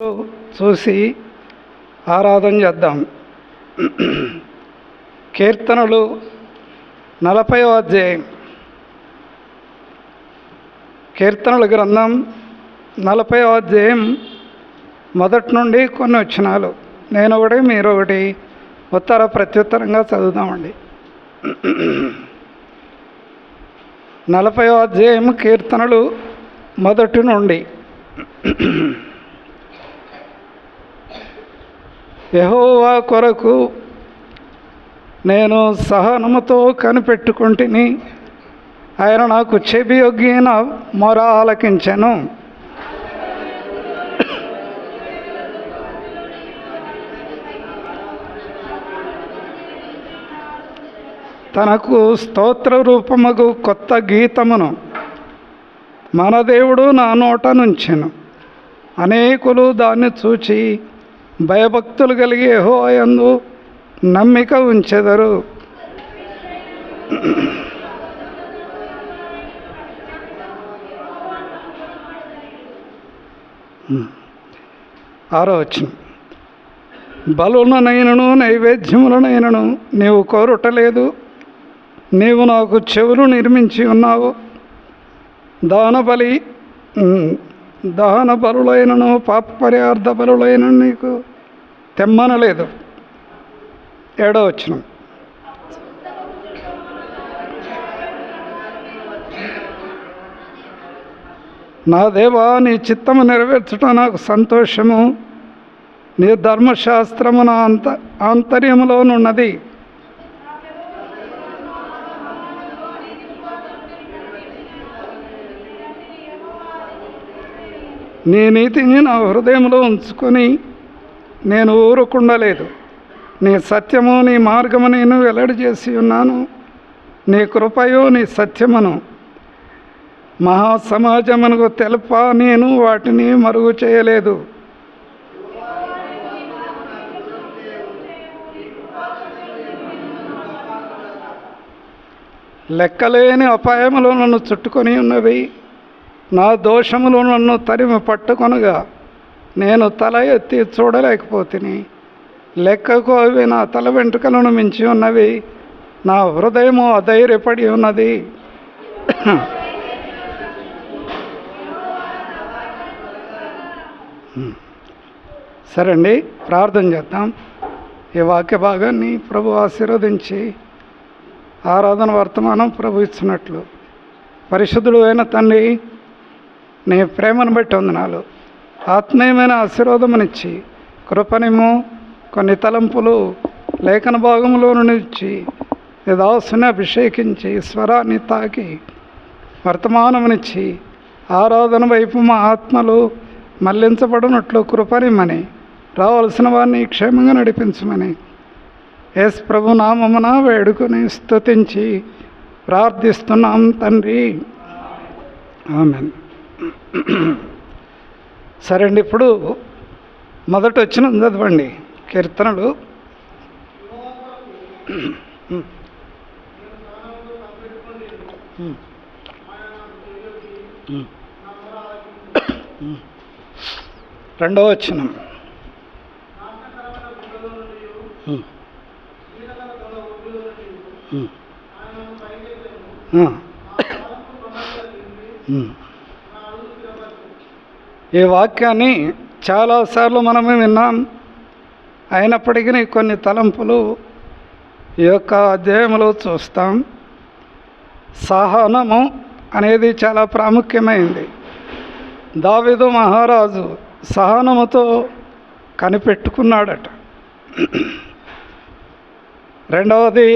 చూసి ఆరాధన చేద్దాం. కీర్తనలు 40వ అధ్యాయం. కీర్తనల గ్రంథం 40వ అధ్యాయం మొదటి నుండి కొన్ని వచనాలు నేను ఒకటి మీరు ఒకటి ఉత్తర ప్రత్యుత్తరంగా చదువుదామండి. 40వ అధ్యాయం కీర్తనలు మొదటి నుండి. యెహోవా కొరకు నేను సహనముతో కనిపెట్టుకుంటుని, ఆయన నాకు చెవియొగ్గి నా మొర ఆలకించెను. తనకు స్తోత్ర రూపముగు కొత్త గీతమును మన దేవుడు నా నోట నుంచెను. అనేకులు దాన్ని చూచి భయభక్తులు కలిగి యెహోవా యందు నమ్మిక ఉంచెదరు. ఆరో వచనం. బలులనైనను నైవేద్యములనైనను నీవు కోరుటలేదు, నీవు నాకు చెవులు నిర్మించి ఉన్నావు. దహన బలులైనను పాపపరిహార్థ బలులైనను నీకు తెమ్మనలేదు. 7వ వచనం. నా దేవా, నీ చిత్తము నెరవేర్చడం నాకు సంతోషము. నీ ధర్మశాస్త్రము నా ఆంతర్యములోనున్నది. నీ నీతిని నా హృదయంలో ఉంచుకొని నేను ఊరుకుండలేదు. నీ సత్యము నీ మార్గము నేను వెల్లడి చేసి ఉన్నాను. నీ కృపయు నీ సత్యమును మహాసమాజమునకు తెలుప నేను వాటిని మరుగు చేయలేదు. లెక్కలేని అపాయములు నన్ను చుట్టుకొని ఉన్నవి. నా దోషములు నన్ను తరిమి పట్టుకొనగా నేను తల ఎత్తి చూడలేకపోతిని. లెక్కకు అవి నా తల వెంట్రుకలను మించి ఉన్నవి. నా హృదయము అధైర్యపడి ఉన్నది. సరే అండి, ప్రార్థన చేద్దాం. ఈ వాక్య భాగాన్ని ప్రభు ఆశీర్వదించి ఆరాధన వర్తమానం ప్రభు ఇచ్చినట్లు. పరిశుద్ధుడు అయిన తండ్రి, నీ ప్రేమను బట్టి వందనాలు. ఆత్మీయమైన ఆశీర్వాదమునిచ్చి కృపనిమ్ము. కొన్ని తలంపులు లేఖన భాగంలో నుంచి దాసుని అభిషేకించి స్వరాన్ని తాకి వర్తమానమునిచ్చి ఆరాధన వైపు మా ఆత్మలు మళ్లించబడినట్లు కృపనిమ్మని, రావాల్సిన వారిని క్షేమంగా నడిపించమని యేసు ప్రభు నామమున వేడుకొని స్తుతించి ప్రార్థిస్తున్నాం తండ్రి, ఆమేన్. సరే అండి, ఇప్పుడు మొదటి వచ్చిన చదవండి. కీర్తనలు రెండవ వచనం. ఈ వాక్యాన్ని చాలాసార్లు మనమే విన్నాం. అయినప్పటికీ కొన్ని తలంపులు ఈ యొక్క అధ్యాయంలో చూస్తాం. సహనము అనేది చాలా ప్రాముఖ్యమైంది. దావీదు మహారాజు సహనముతో కనిపెట్టుకున్నాడట. రెండవది,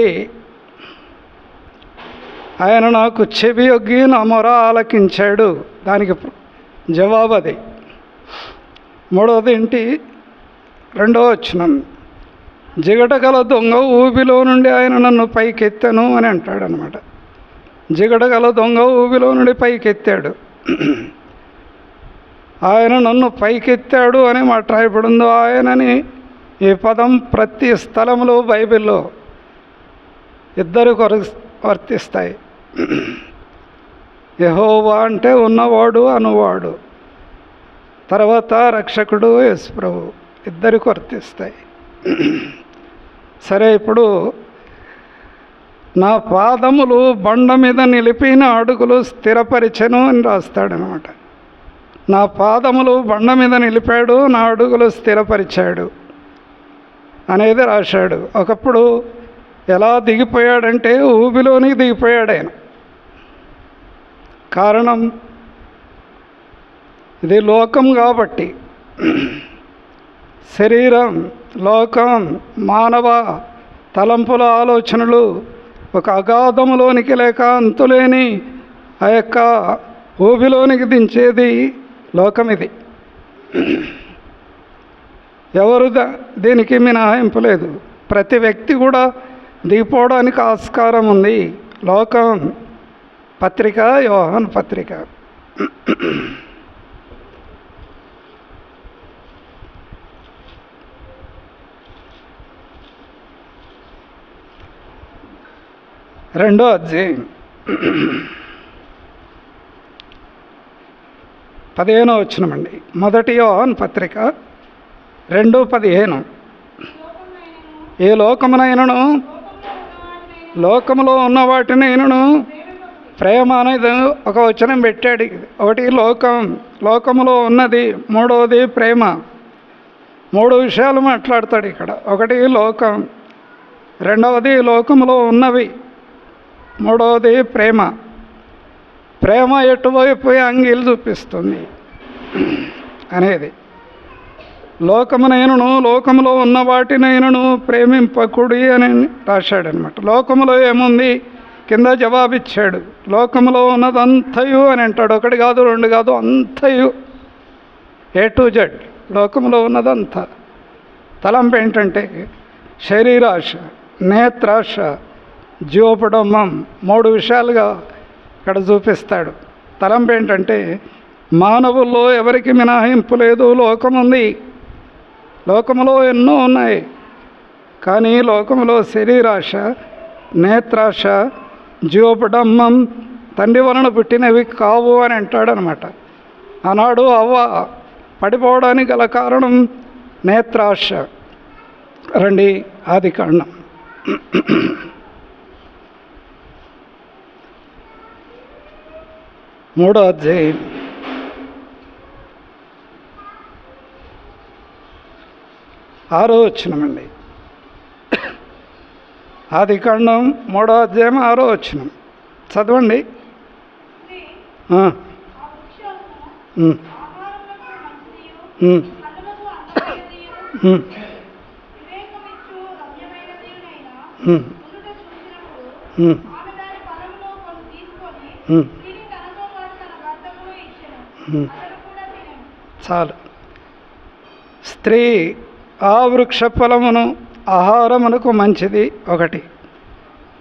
ఆయన నాకు చెవియొగ్గి నా మొర ఆలకించాడు. దానికి జవాబు అది. మూడవది ఏంటి? 2వ వచనం. జిగటగల దొంగ ఊబిలో నుండి ఆయన నన్ను పైకెత్తాను అని అంటాడనమాట. జిగటగల దొంగ ఊబిలో నుండి పైకెత్తాడు. ఆయన నన్ను పైకెత్తాడు అని మాట రాయబడిందో ఆయనని ఈ పదం ప్రతి స్థలంలో బైబిల్లో ఇద్దరు వర్తిస్తాయి. యెహోవా అంటే ఉన్నవాడు అనువాడు, తర్వాత రక్షకుడు యేసు ప్రభు ఇద్దరికి వర్తిస్తాయి. సరే, ఇప్పుడు నా పాదములు బండ మీద నిలిపిన అడుగులు స్థిరపరిచెను అని రాస్తాడనమాట. నా పాదములు బండ మీద నిలిపాడు, నా అడుగులు స్థిరపరిచాడు అనేది రాశాడు. ఒకప్పుడు ఎలా దిగిపోయాడంటే ఊబిలోనికి దిగిపోయాడు ఆయన. కారణం ఇది లోకం కాబట్టి. శరీరం, లోకం, మానవ తలంపుల ఆలోచనలు ఒక అగాధములోనికి లేక అంతులేని ఆ యొక్క ఊబిలోనికి దించేది లోకం. ఇది ఎవరు దీనికి మినహాయింపు లేదు. ప్రతి వ్యక్తి కూడా దిగిపోవడానికి ఆస్కారం ఉంది. లోకం పత్రిక, యోహాను పత్రిక. రెండో అధ్యాయం 15వ వచనమండి. మొదటి యోహాను పత్రిక 2:15. ఏ లోకమునైనను లోకములో ఉన్న వాటినైనను ప్రేమ అనేది ఒక వచనం పెట్టాడు. ఒకటి లోకం, లోకములో ఉన్నది. మూడవది ప్రేమ. 3 విషయాలు మాట్లాడతాడు ఇక్కడ. ఒకటి లోకం, రెండవది లోకములో ఉన్నవి, మూడవది ప్రేమ. ప్రేమ ఎటువైపు అంగీలు చూపిస్తుంది అనేది. లోకమునైనను లోకములో ఉన్న వాటినైనను ప్రేమింపకుడి అని రాశాడనమాట. లోకములో ఏముంది కింద జవాబిచ్చాడు. లోకములో ఉన్నదంతయు అని అంటాడు. 1 కాదు 2 కాదు, అంతయు, A to Z. లోకములో ఉన్నదంతా. తలంపు ఏంటంటే శరీరాశ, నేత్రాశ, జీవపడమ్మం. 3 విషయాలుగా ఇక్కడ చూపిస్తాడు. తలంపు ఏంటంటే మానవుల్లో ఎవరికి మినహాయింపు లేదు. లోకం ఉంది, లోకములో ఎన్నో ఉన్నాయి. కానీ లోకములో శరీరాశ, నేత్రాశ, జీవపడమ్మం తండ్రి వలన పుట్టినవి కావు అని అంటాడనమాట. ఆనాడు అవ్వ పడిపోవడానికి గల కారణం నేత్రాశ. రండి ఆదికాండం 3వ అధ్యాయం 6వ వచనమండి. ఆదికాండం 3వ అధ్యాయం 6వ వచనం చదవండి. చాలు. స్త్రీ ఆ వృక్ష ఫలమును ఆహారమునకు మంచిది, ఒకటి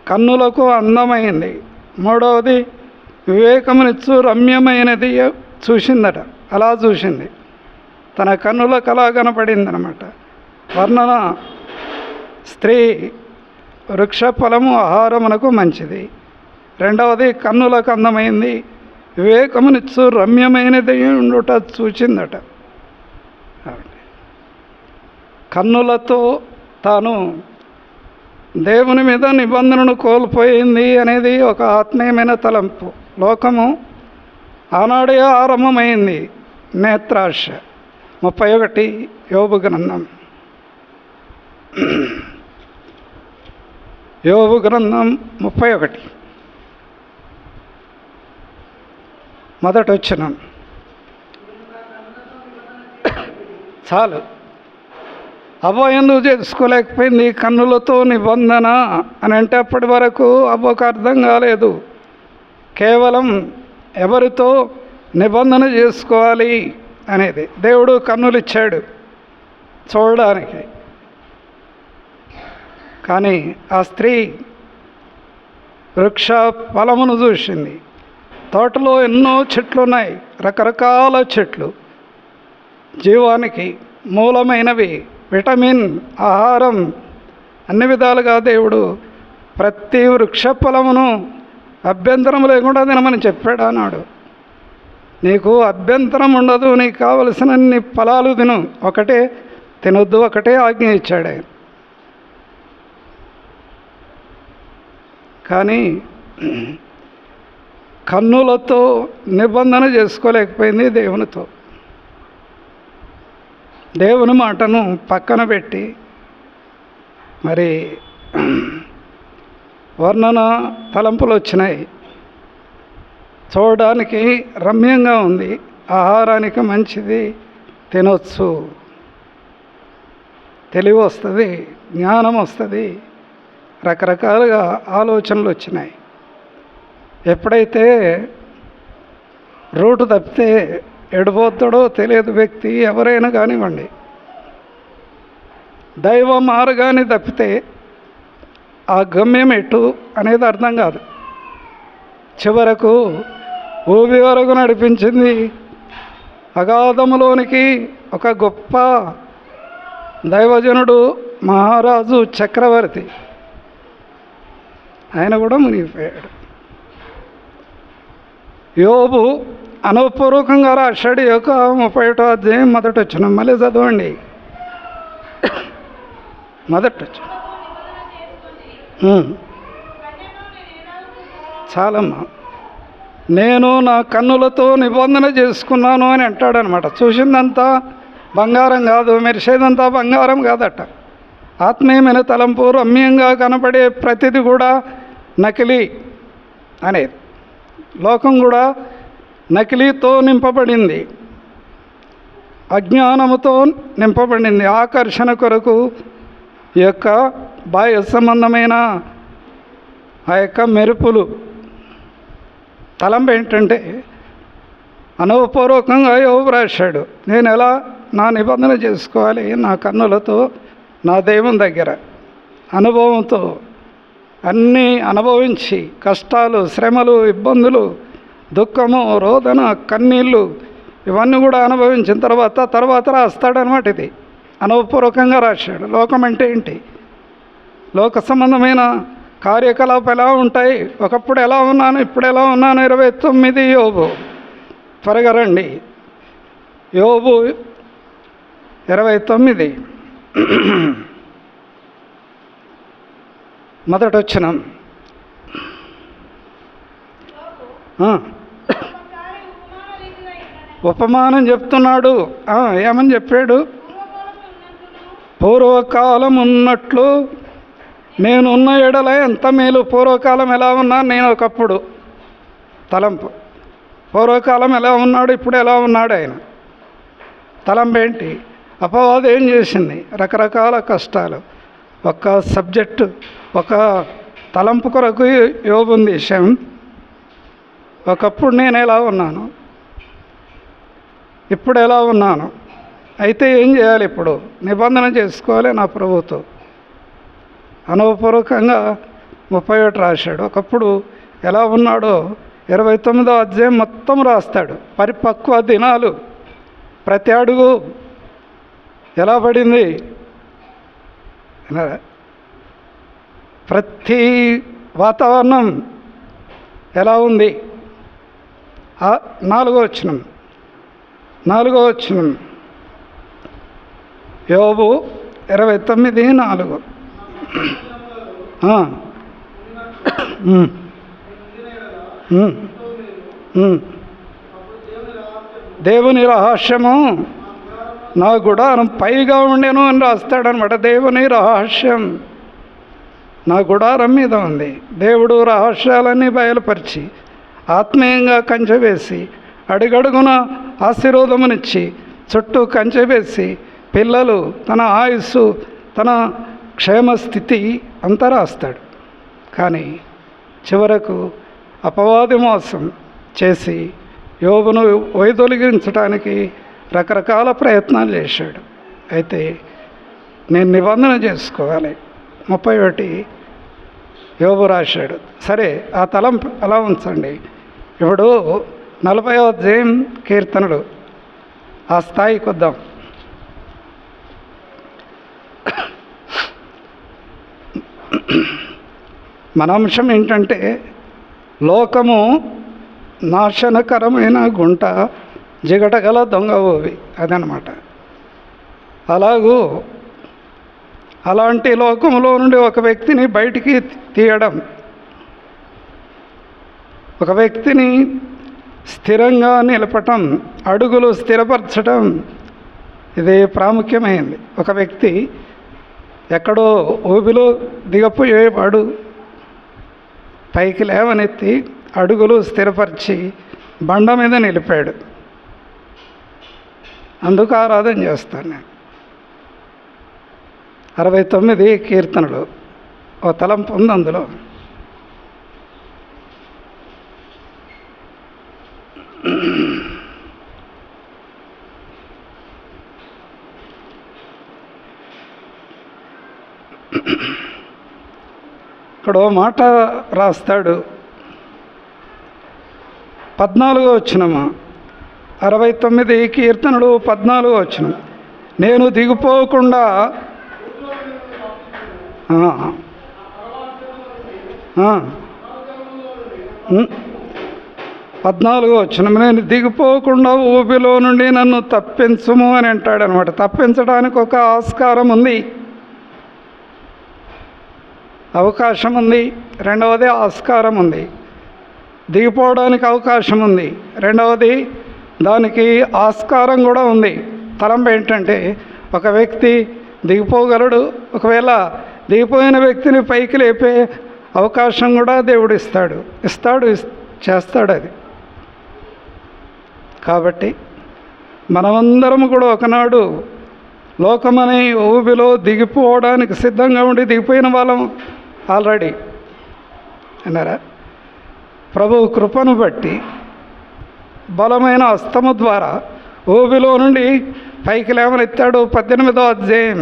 కన్నులకు అందమైంది, మూడవది వివేకమునిచ్చు రమ్యమైనది చూసిందట. అలా చూసింది, తన కన్నులకు అలా కనపడిందనమాట. వర్ణన: స్త్రీ వృక్ష ఫలము ఆహారమునకు మంచిది, రెండవది కన్నులకు అందమైంది, వివేకమునిచ్చు రమ్యమైనది ఉండుట చూచిందట. కన్నులతో తాను దేవుని మీద నిబంధనను కోల్పోయింది అనేది ఒక ఆత్మీయమైన తలంపు. లోకము ఆనాడే ఆరంభమైంది. నేత్రాశ. 31 యోబు గ్రంథం. యోబు గ్రంథం 31 మొదటి వచనం. చాలు. అవ్వ ఎందుకు చేసుకోలేకపోయింది కన్నులతో నిబంధన అని అంటే అప్పటి వరకు అవ్వకు అర్థం కాలేదు. కేవలం ఎవరితో నిబంధన చేసుకోవాలి అనేది. దేవుడు కన్నులు ఇచ్చాడు చూడడానికి, కానీ ఆ స్త్రీ వృక్ష ఫలమును చూసింది. తోటలో ఎన్నో చెట్లు ఉన్నాయి, రకరకాల చెట్లు, జీవానికి మూలమైనవి, విటమిన్, ఆహారం, అన్ని విధాలుగా దేవుడు ప్రతి వృక్ష ఫలమును అభ్యంతరం లేకుండా తినమని చెప్పాడు అన్నాడు. నీకు అభ్యంతరం ఉండదు, నీకు కావలసినన్ని ఫలాలు తిను, ఒకటే తినొద్దు, ఒకటే ఆజ్ఞ ఇచ్చాడు ఆయన. కానీ కన్నులతో నిబంధన చేసుకోలేకపోయింది దేవునితో. దేవుని మాటను పక్కన పెట్టి మరి వర్ణన తలంపులు వచ్చినాయి. చూడడానికి రమ్యంగా ఉంది, ఆహారానికి మంచిది, తినొచ్చు, తెలివి వస్తుంది, జ్ఞానం వస్తుంది, రకరకాలుగా ఆలోచనలు వచ్చినాయి. ఎప్పుడైతే రూటు తప్పితే ఎడిపోతాడో తెలియదు వ్యక్తి ఎవరైనా కానివ్వండి. దైవ మార్గాన్ని తప్పితే ఆ గమ్యం ఎటు అనేది అర్థం కాదు. చివరకు ఊబి వరకు నడిపించింది అగాధములోనికి ఒక గొప్ప దైవజనుడు, మహారాజు, చక్రవర్తి. ఆయన కూడా మునిగిపోయాడు. యోబు అనుపూర్వకంగా రాశాడు. యొక్క 31వ అధ్యాయం మొదటి వచనం. మళ్ళీ చదవండి, మొదటి వచనం. చాలమ్మా. నేను నా కన్నులతో నిబంధన చేసుకున్నాను అని అంటాడనమాట. చూసిందంతా బంగారం కాదు, మెరిసేదంతా బంగారం కాదట. ఆత్మీయమైన తలంపు, రమ్యంగా కనపడే ప్రతిది కూడా నకిలీ అనేది. లోకం కూడా నకిలీతో నింపబడింది, అజ్ఞానముతో నింపబడింది. ఆకర్షణ కొరకు ఈ యొక్క బాహ్య సంబంధమైన ఆ యొక్క మెరుపులు. తలంపు ఏంటంటే అనుభవపూర్వకంగా యోబు రాశాడు, నేను ఎలా నా నిబంధన చేసుకోవాలి నా కన్నులతో నా దేవుని దగ్గర. అనుభవంతో అన్నీ అనుభవించి, కష్టాలు, శ్రమలు, ఇబ్బందులు, దుఃఖము, రోదన, కన్నీళ్ళు ఇవన్నీ కూడా అనుభవించిన తర్వాత రాస్తాడనమాట. ఇది అనుభవపూర్వకంగా రాశాడు. లోకం అంటే ఏంటి? లోక సంబంధమైన కార్యకలాపాలు ఎలా ఉంటాయి? ఒకప్పుడు ఎలా ఉన్నాను, ఇప్పుడు ఎలా ఉన్నాను. 29 యోబు. త్వరగా రండి, యోబు 29 మొదటి వచనం. ఉపమానం చెప్తున్నాడు. ఏమని చెప్పాడు? పూర్వకాలం ఉన్నట్లు నేనున్న ఎడల ఎంత మేలు. పూర్వకాలం ఎలా ఉన్నా నేను ఒకప్పుడు. తలంపు పూర్వకాలం ఎలా ఉన్నాడు, ఇప్పుడు ఎలా ఉన్నాడు ఆయన. తలంపు ఏంటి? అపవాదం ఏం చేసింది? రకరకాల కష్టాలు. ఒక సబ్జెక్టు, ఒక తలంపు కొరకు యోబుని విషయం. ఒకప్పుడు నేను ఎలా ఉన్నాను, ఇప్పుడు ఎలా ఉన్నాను. అయితే ఏం చేయాలి? ఇప్పుడు నిబంధన చేసుకోవాలి నా ప్రభుతో. అనుభవపూర్వకంగా 31 రాశాడు. ఒకప్పుడు ఎలా ఉన్నాడో 29వ అధ్యాయం మొత్తం రాస్తాడు. పరిపక్వ దినాలు, ప్రతి అడుగు ఎలా పడింది, ప్రతి వాతావరణం ఎలా ఉంది. 4వ వచనం యోబు 29:4. దేవుని రహస్యము నా గుడారం పైగా ఉండేను అని రాస్తాడనమాట. దేవుని రహస్యం నా గుడారం మీద ఉంది. దేవుడు రహస్యాలన్నీ బయలుపరిచి ఆత్మీయంగా కంచె వేసి, అడుగడుగున ఆశీర్వాదమునిచ్చి, చుట్టూ కంచె వేసి, పిల్లలు, తన ఆయుస్సు, తన క్షేమస్థితి అంతా రాస్తాడు. కానీ చివరకు అపవాది మోసం చేసి యోబును వైదొలిగించడానికి రకరకాల ప్రయత్నాలు చేశాడు. అయితే నేను నిబంధన చేసుకోవాలి 31 యోబు రాశాడు. సరే, ఆ తలంపు అలా ఉంచండి. ఇప్పుడు 40వ అధ్యాయం కీర్తనలు, ఆ స్థాయికి వద్దాం. మన అంశం ఏంటంటే లోకము నాశనకరమైన గుంట, జిగటగల దొంగ ఓవి. అదనమాట. అలాంటి లోకంలో నుండి ఒక వ్యక్తిని బయటికి తీయడం, ఒక వ్యక్తిని స్థిరంగా నిలపటం, అడుగులు స్థిరపరచడం, ఇది ప్రాముఖ్యమైనది. ఒక వ్యక్తి ఎక్కడో ఊబిలో దిగపోయేవాడు పైకి లేవనెత్తి అడుగులు స్థిరపరిచి బండ మీద నిలిపాడు. అందుకు ఆరాధన చేస్తాను నేను. 69 కీర్తనలు ఓ తలంపు ఉంది అందులో. ఇక్కడ ఓ మాట రాస్తాడు. 14వ వచనము, 69 కీర్తనలు 14వ వచనం. నేను దిగిపోకుండా 14వ వచనం, నేను దిగిపోకుండా ఊబిలో నుండి నన్ను తప్పించుము అని అంటాడనమాట. తప్పించడానికి ఒక ఆస్కారం ఉంది, అవకాశం ఉంది. రెండవది ఆస్కారం ఉంది. దిగిపోవడానికి అవకాశం ఉంది, రెండవది దానికి ఆస్కారం కూడా ఉంది. తలంపు ఏంటంటే ఒక వ్యక్తి దిగిపోగలడు, ఒకవేళ దిగిపోయిన వ్యక్తిని పైకి లేపే అవకాశం కూడా దేవుడు ఇస్తాడు చేస్తాడు అది. కాబట్టి మనమందరం కూడా ఒకనాడు లోకమనే ఊబిలో దిగిపోవడానికి సిద్ధంగా ఉండి దిగిపోయిన వాళ్ళం ఆల్రెడీ అన్నారా. ప్రభు కృపను బట్టి బలమైన హస్తము ద్వారా ఊబిలో నుండి పైకి లేవనెత్తాడు. 18వ అధ్యాయం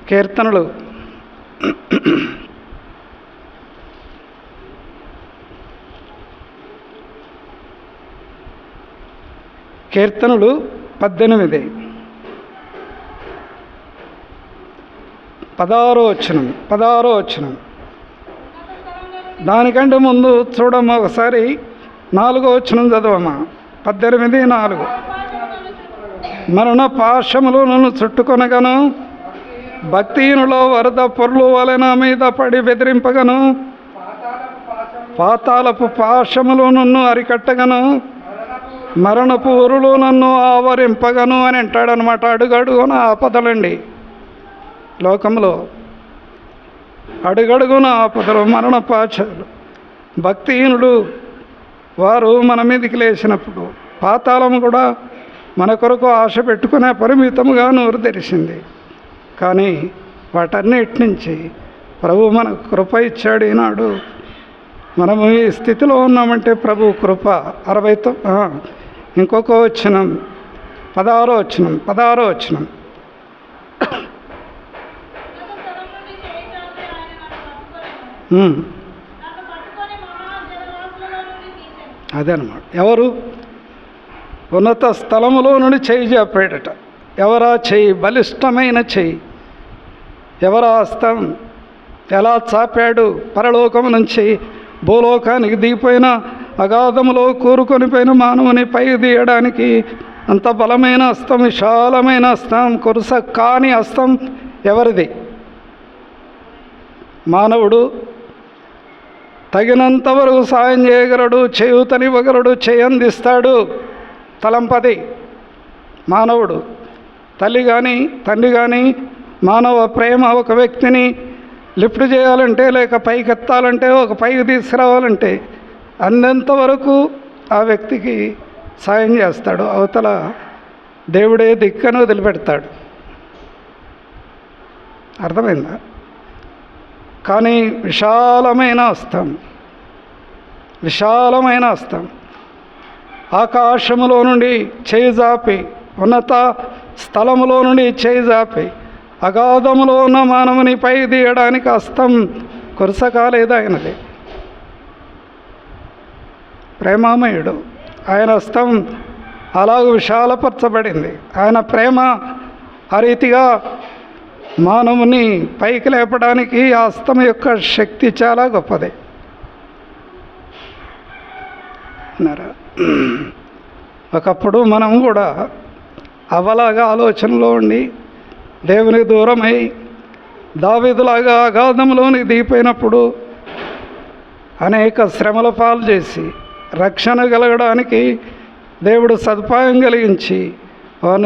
కీర్తనలు. కీర్తనలు 18, 16వ వచనం. దానికంటే ముందు చూడమ్మా ఒకసారి 4వ వచనం చదవమ్మా. 18:4. మరణ పాశములు నన్ను చుట్టుకొనగను, భక్తిహీనులో వరద పొర్లు వలె నా మీద పడి బెదిరింపగను, పాతాళపు పాశములు నన్ను అరికట్టగను, మరణపు ఉరులు నన్ను ఆవరింపగను అని అంటాడనమాట. అడుగడుగున ఆపదలండి లోకంలో, అడుగడుగున ఆపదలు, మరణ పాశాలు. భక్తిహీనుడు వారు మన మీదకి లేచినప్పుడు పాతాళము కూడా మన కొరకు ఆశ పెట్టుకునే పరిమితముగా నోరు తెరిచింది. కానీ వాటన్నిటి నుంచి ప్రభు మనకు కృప ఇచ్చాడు. ఈనాడు మనము ఈ స్థితిలో ఉన్నామంటే ప్రభు కృప. 69 ఇంకొక వచనం, 16వ వచనం. అదనమాట. ఎవరు? ఉన్నత స్థలములో నుండి చేయి చాపాడట. ఎవరా చెయ్యి? బలిష్టమైన చెయ్యి. ఎవరా హస్తం? ఎలా చాపాడు? పరలోకము నుంచి భూలోకానికి దిగిపోయిన అగాధములో కూరుకొనిపోయిన మానవుని పై తీయడానికి అంత బలమైన హస్తం, విశాలమైన హస్తం, కొరుస కాని హస్తం ఎవరిది? మానవుడు తగినంత వరకు సాయం చేయగలడు, చేయూతనివ్వగలడు, చేయందిస్తాడు. తలంపది మానవుడు. తల్లి కానీ తండ్రి కానీ మానవ ప్రేమ ఒక వ్యక్తిని లిఫ్ట్ చేయాలంటే, లేక పైకెత్తాలంటే, ఒక పైకి తీసుకురావాలంటే అందంతవరకు ఆ వ్యక్తికి సాయం చేస్తాడు. అవతల దేవుడే దిక్కను వదిలిపెడతాడు. అర్థమైందా? కానీ విశాలమైన హస్తం ఆకాశములో నుండి చేయి జాపి, ఉన్నత స్థలములో నుండి చేయి జాపి అగాధములో ఉన్న మానవుని పై తీయడానికి హస్తం కొరస కాలేదు ఆయనది. ప్రేమామయుడు. ఆయన హస్తం అలాగ విశాలపరచబడింది. ఆయన ప్రేమ ఆ రీతిగా మానవుని పైకి లేపడానికి ఆ హస్తం యొక్క శక్తి చాలా గొప్పది అన్నారా. ఒకప్పుడు మనం కూడా అవలాగా ఆలోచనలో ఉండి దేవునికి దూరమై దావీదులాగా అగాధంలోనికి దిగిపోయినప్పుడు అనేక శ్రమల పాలు చేసి రక్షణ కలగడానికి దేవుడు సదుపాయం కలిగించి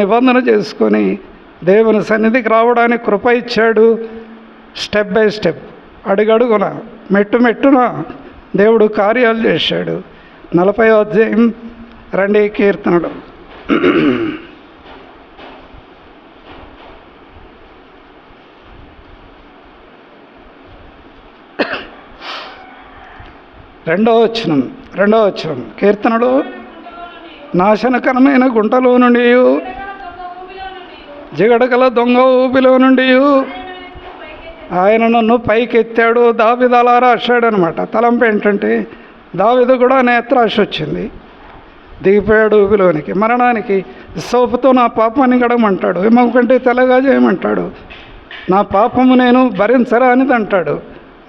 నిబంధన చేసుకొని దేవుని సన్నిధికి రావడానికి కృప ఇచ్చాడు. స్టెప్ బై స్టెప్, అడుగడుగున, మెట్టున దేవుడు కార్యాలు చేశాడు. 40వ అధ్యాయం 2 కీర్తనలు. రెండవ వచనం కీర్తనలు, నాశనకరమైన గుంటలో నుండి, జిగడగల దొంగ ఊపిలో నుండి ఆయన నన్ను పైకెత్తాడు. దావీదు అలా రాశాడనమాట. తలంపు ఏంటంటే దావీదు కూడా నేత్రాశ వచ్చింది, దిగిపోయాడు ఊపిలోనికి, మరణానికి. సోపుతో నా పాపాన్ని గడమంటాడు, ఎముక కంటే తెల్లగా చేయమంటాడు. నా పాపము నేను భరించరా అనేది అంటాడు.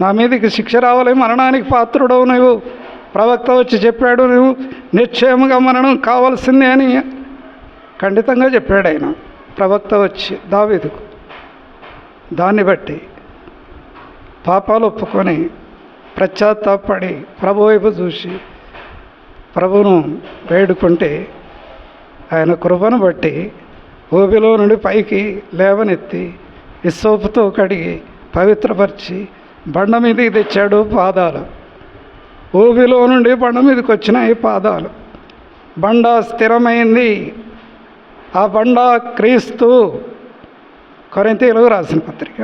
నా మీదకి శిక్ష రావాలి, మరణానికి పాత్రుడవు నువ్వు. ప్రవక్త వచ్చి చెప్పాడు, నువ్వు నిశ్చయముగా మరణం కావాల్సిందే అని ఖండితంగా చెప్పాడు ఆయన ప్రవక్త వచ్చి దావీదుకు. దాన్ని బట్టి పాపాలు ఒప్పుకొని పశ్చాత్తాపడి ప్రభు వైపు చూసి ప్రభువును వేడుకుంటే ఆయన కృపను బట్టి ఊబిలో నుండి పైకి లేవనెత్తి ఇస్సోపుతో కడిగి పవిత్రపరిచి బండ మీదకి తెచ్చాడు పాదాలు. ఊబిలో నుండి బండ మీదకి వచ్చినాయి పాదాలు. బండ స్థిరమైంది. ఆ బండ క్రీస్తు. కొరింథీయులకు రాసిన పత్రిక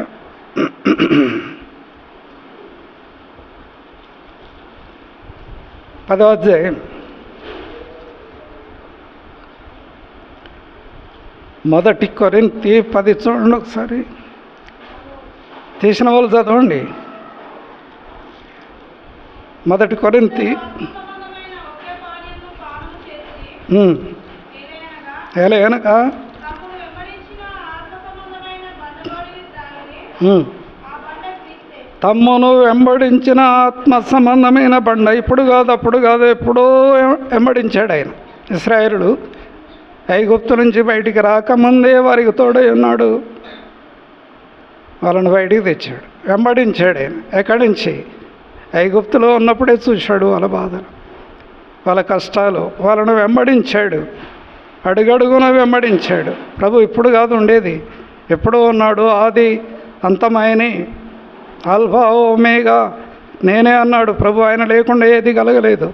10వ అధ్యాయం 1 కొరింథీ 10 చూడండి ఒకసారి. తీసిన వాళ్ళు చదవండి. 1 కొరింథీ ఏలయనగా తమ్మును వెంబడించిన ఆత్మ సంబంధమైన బండ. ఇప్పుడు కాదు, అప్పుడు కాదు, ఎప్పుడో వెంబడించాడు ఆయన. ఇశ్రాయేలుడు ఐగుప్తు నుంచి బయటికి రాకముందే వారికి తోడై ఉన్నాడు. వాళ్ళని బయటికి తెచ్చాడు, వెంబడించాడు ఆయన. ఎక్కడి నుంచి? ఐగుప్తులో ఉన్నప్పుడే చూశాడు వాళ్ళ బాధలు, వాళ్ళ కష్టాలు. వాళ్ళను వెంబడించాడు, అడుగడుగున వెంబడించాడు. ప్రభు ఇప్పుడు కాదు ఉండేది, ఎప్పుడో ఉన్నాడు. ఆది అంతమాయని, ఆల్ఫా ఓమేగా నేనే అన్నాడు ప్రభు. ఆయన లేకుండా ఏది కలగలేదు,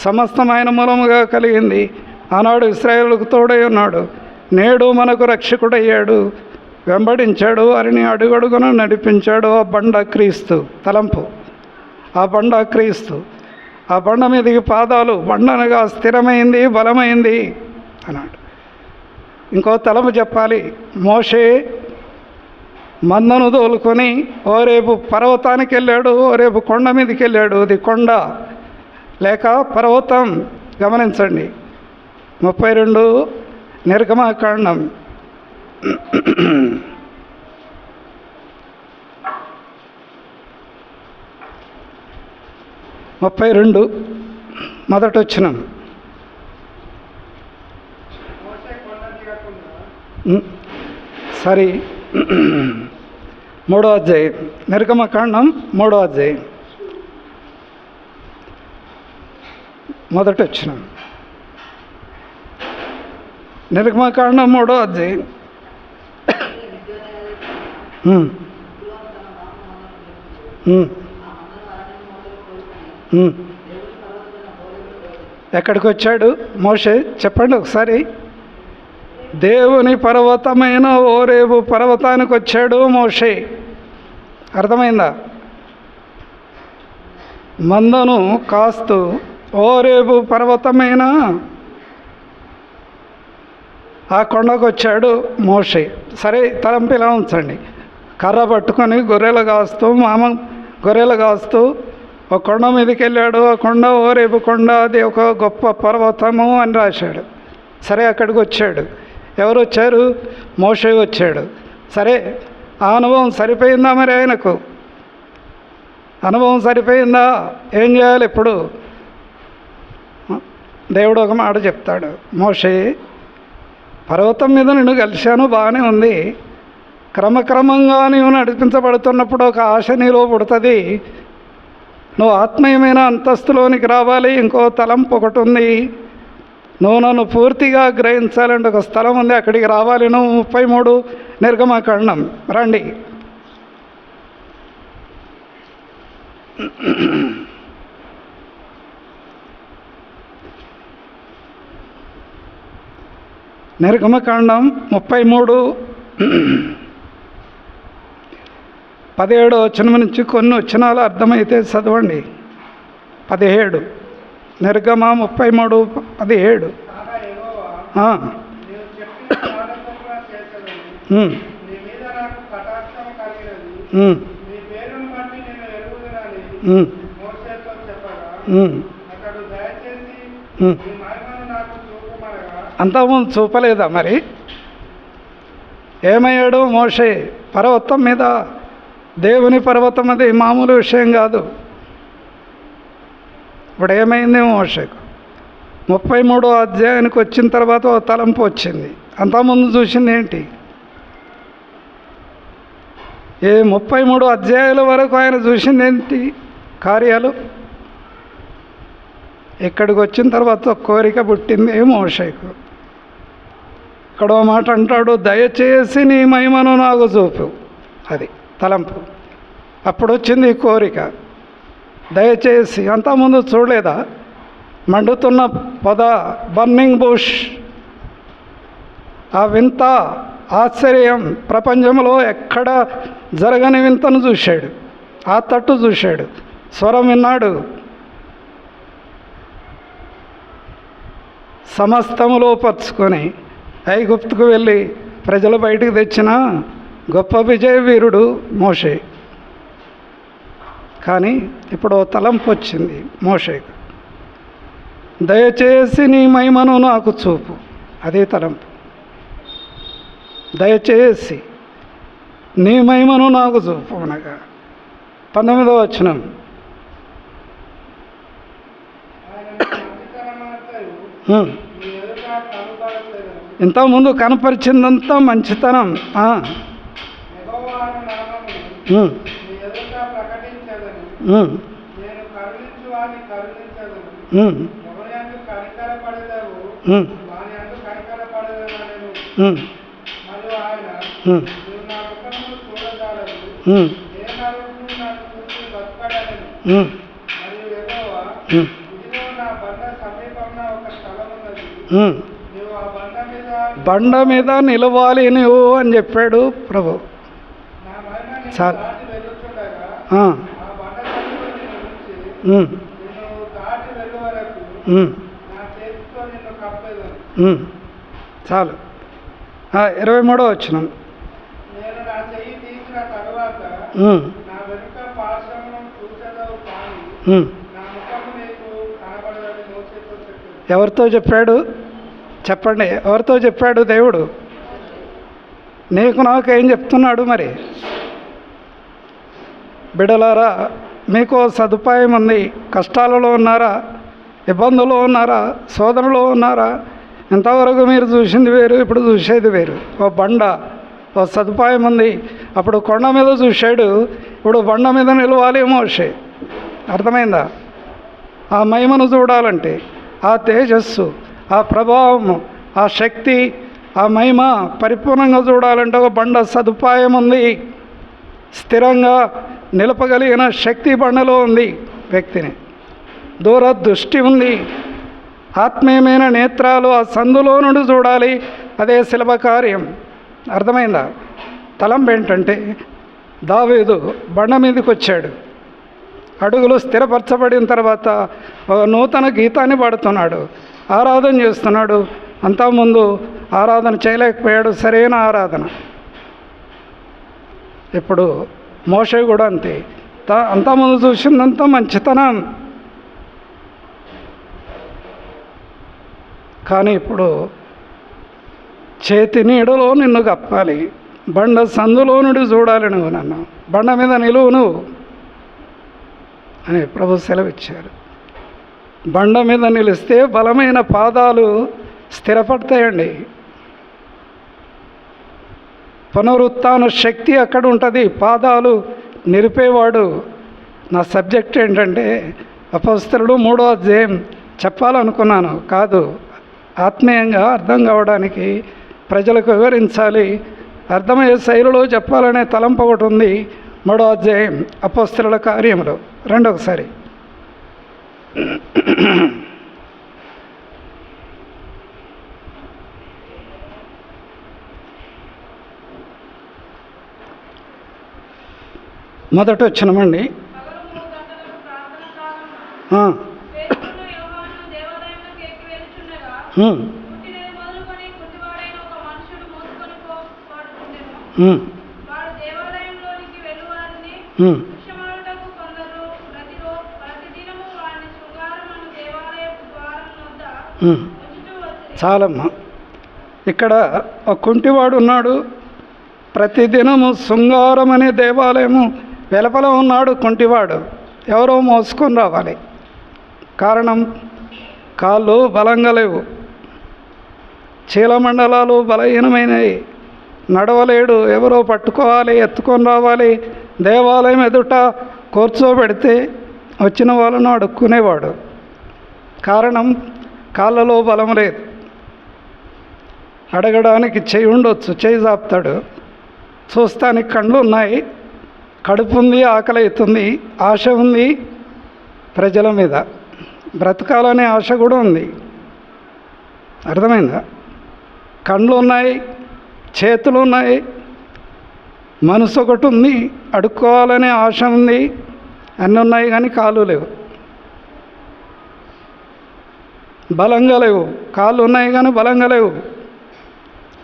సమస్తం ఆయన మూలముగా కలిగింది. ఆనాడు ఇశ్రాయేలుకు తోడై ఉన్నాడు, నేడు మనకు రక్షకుడయ్యాడు. వెంబడించాడు, వారిని అడుగడుగున నడిపించాడు. ఆ బండ క్రీస్తు తలంపు, ఆ బండ క్రీస్తు. ఆ బండ మీదకి పాదాలు. బండనగా స్థిరమైంది, బలమైంది అన్నాడు. ఇంకో తలంపు చెప్పాలి. మోషే మందను తోలుకొని ఓరేపు పర్వతానికి వెళ్ళాడు, ఓరేపు కొండ మీదకి వెళ్ళాడు. అది కొండ లేక పర్వతం. గమనించండి. 32 నిర్గమాకాండం 32 మొదటి వచనం. సరే, 3వ అధ్యాయం నిర్గమకాండం 3వ అధ్యాయం మొదటి వచనం. నిర్గమకాండం 3వ అధ్యాయం. ఎక్కడికి వచ్చాడు మోషే? చెప్పండి ఒకసారి. దేవుని పర్వతమైన ఓరేబు పర్వతానికి వచ్చాడు మోషే. అర్థమైందా? మందను కాస్తూ ఓరేబు పర్వతమైన ఆ కొండకు వచ్చాడు మోషే. సరే, తలంపు ఇలా ఉంచండి. కర్ర పట్టుకొని గొర్రెలు కాస్తూ ఒక కొండ మీదకి వెళ్ళాడు. ఆ కొండ ఓరేబు కొండ, అది ఒక గొప్ప పర్వతము అని రాశాడు. సరే, అక్కడికి వచ్చాడు. ఎవరు వచ్చారు? మోషే వచ్చాడు. సరే, ఆ అనుభవం సరిపోయిందా? మరి ఆయనకు అనుభవం సరిపోయిందా? ఏం చేయాలి ఇప్పుడు? దేవుడు ఒక మాట చెప్తాడు, మోషే పర్వతం మీద నిన్ను కలిశాను, బాగానే ఉంది. క్రమక్రమంగా నీవు నడిపించబడుతున్నప్పుడు ఒక ఆశ నీలో పుడుతుంది. నువ్వు ఆత్మీయమైన అంతస్తులోనికి రావాలి. ఇంకో తలంపు ఒకటి ఉంది, నువ్వు నన్ను పూర్తిగా గ్రహించాలంటే ఒక స్థలం ఉంది, అక్కడికి రావాలి. నువ్వు 33 నిర్గమకాండం రండి. నిర్గమకాండం 33:17 వచనం నుంచి కొన్ని వచనాలు అర్థమైతే చదవండి. 17 నిర్గమ 33:17. అంతకుముందు చూపలేదా మరి? ఏమయ్యాడు మోషే? పర్వతం మీద, దేవుని పర్వతం అది మామూలు విషయం కాదు. ఇప్పుడు ఏమైంది మోషేకు? 33వ అధ్యాయానికి వచ్చిన తర్వాత ఓ తలంపు వచ్చింది. అంతకుముందు చూసింది ఏంటి? ఏ 33 అధ్యాయాల వరకు ఆయన చూసింది ఏంటి కార్యాలు? ఇక్కడికి వచ్చిన తర్వాత ఒక కోరిక పుట్టింది మోషేకు. ఇక్కడ ఓ మాట అంటాడు, దయచేసి నీ మహిమను నాకు చూపు. అది తలంపు. అప్పుడు వచ్చింది ఈ కోరిక, దయచేసి. అంతకుముందు చూడలేదా? మండుతున్న పొద, బర్నింగ్ బుష్, ఆ వింత ఆశ్చర్యం ప్రపంచంలో ఎక్కడ జరగని వింతను చూశాడు. ఆ తట్టు చూశాడు, స్వరం విన్నాడు. సమస్తములో పరుచుకొని ఐగుప్తుకు వెళ్ళి ప్రజలు బయటికి తెచ్చిన గొప్ప విజయ వీరుడు మోషే. కానీ ఇప్పుడు తలంపు వచ్చింది మోషేకు, దయచేసి నీ మహిమను నాకు చూపు. అదే తలంపు. దయచేసి నీ మహిమను నాకు చూపు అనగా 19వ వచనం, ఇంతకుముందు కనపరిచిందంతా మంచితనం. బండ మీద నిలవాలి నువ్వు అని చెప్పాడు ప్రభు. చాలు. చాలు. 23వ వచనం, ఎవరితో చెప్పాడు చెప్పండి? ఎవరితో చెప్పాడు దేవుడు? నీకు నాకు ఏం చెప్తున్నాడు మరి? బిడ్డలారా, మీకు సదుపాయం ఉంది. కష్టాలలో ఉన్నారా? ఇబ్బందుల్లో ఉన్నారా? శోధనలో ఉన్నారా? ఇంతవరకు మీరు చూసింది వేరు, ఇప్పుడు చూసేది వేరు. ఓ బండ, ఓ సదుపాయం ఉంది. అప్పుడు కొండ మీద చూశాడు, ఇప్పుడు బండ మీద నిలవాలి మోషే. అర్థమైందా? ఆ మహిమను చూడాలంటే, ఆ తేజస్సు, ఆ ప్రభావము, ఆ శక్తి, ఆ మహిమ పరిపూర్ణంగా చూడాలంటే ఒక బండ సదుపాయం ఉంది. స్థిరంగా నిలపగలిగిన శక్తి బండలో ఉంది వ్యక్తిని. దూరదృష్టి ఉంది, ఆత్మీయమైన నేత్రాలు ఆ సందులో నుండి చూడాలి. అదే సులభ కార్యం. అర్థమైందా? తలంపు ఏంటంటే, దావీదు బండ మీదకి వచ్చాడు, అడుగులు స్థిరపరచబడిన తర్వాత ఒక నూతన గీతాన్ని పాడుతున్నాడు, ఆరాధన చేస్తున్నాడు. అంతకుముందు ఆరాధన చేయలేకపోయాడు, సరైన ఆరాధన. ఇప్పుడు మోషే కూడా అంతే. అంతకుముందు చూసిందంతా మంచితనం, కానీ ఇప్పుడు చేతి నీడలో నిన్ను కప్పాలి, బండ సందులో నుండి చూడాలి నువ్వు, నన్ను బండ మీద నిలువు నువ్వు అని ప్రభు సెలవిచ్చారు. బండ మీద నిలిస్తే బలమైన పాదాలు స్థిరపడతాయండి. పునరుత్థాన శక్తి అక్కడ ఉంటుంది. పాదాలు నిలిపేవాడు. నా సబ్జెక్ట్ ఏంటంటే అపొస్తలులు 3వ అధ్యాయం చెప్పాలనుకున్నాను, కాదు, ఆత్మీయంగా అర్థం కావడానికి ప్రజలకు వివరించాలి, అర్థమయ్యే శైలిలో చెప్పాలనే తలంపు ఒకటి ఉంది. 3వ అధ్యాయం అపొస్తలుల కార్యములు రెండొకసారి. మొదట వచ్చినమండి. చాలమ్మా. ఇక్కడ ఒక కుంటివాడు ఉన్నాడు. ప్రతిదినము శృంగారం అనే దేవాలయము వెలుపల ఉన్నాడు కుంటివాడు. ఎవరో మోసుకొని రావాలి. కారణం, కాళ్ళు బలంగా లేవు, చీలమండలాలు బలహీనమైనవి, నడవలేడు. ఎవరో పట్టుకోవాలి, ఎత్తుకొని రావాలి. దేవాలయం ఎదుట కూర్చోబెడితే వచ్చిన వాళ్ళను అడుక్కునేవాడు. కారణం, కాళ్ళలో బలం లేదు. అడగడానికి చేయి ఉండొచ్చు, చేయి చాపుతాడు. చూస్తానికి కళ్ళు ఉన్నాయి, కడుపు ఉంది, ఆకలి అవుతుంది, ఆశ ఉంది ప్రజల మీద, బ్రతకాలనే ఆశ కూడా ఉంది. అర్థమైందా? కళ్ళు ఉన్నాయి, చేతులు ఉన్నాయి, మనసు ఒకటి ఉంది, అడుక్కోవాలనే ఆశ ఉంది, అన్నీ ఉన్నాయి, కానీ కాళ్ళు లేవు, బలంగా లేవు. కాళ్ళు ఉన్నాయి కానీ బలంగా లేవు.